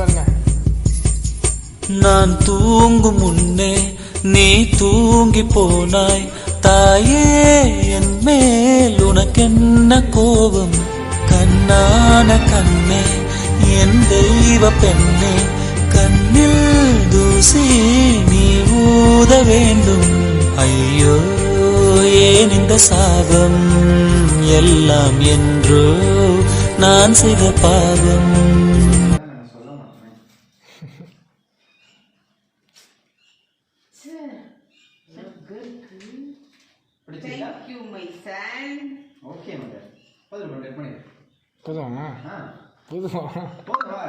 பாருங்க. நான் தூங்கும் முன்னே நீ தூங்கி போனாய் தாயே, என் மேல் உனக்கென்ன கோபம்? கண்ணான கண்ணே, என் தெய்வ பெண்ணே, கண்ணில் தூசி நீ ஊத வேண்டும். ஐயோ ஏன் இந்த சாபம் எல்லாம் என்றோ நான் செய்த பாவம். Thank you, my son. Okay, mother. Padu, mother, போதுமா? போதுமா? போதுமா?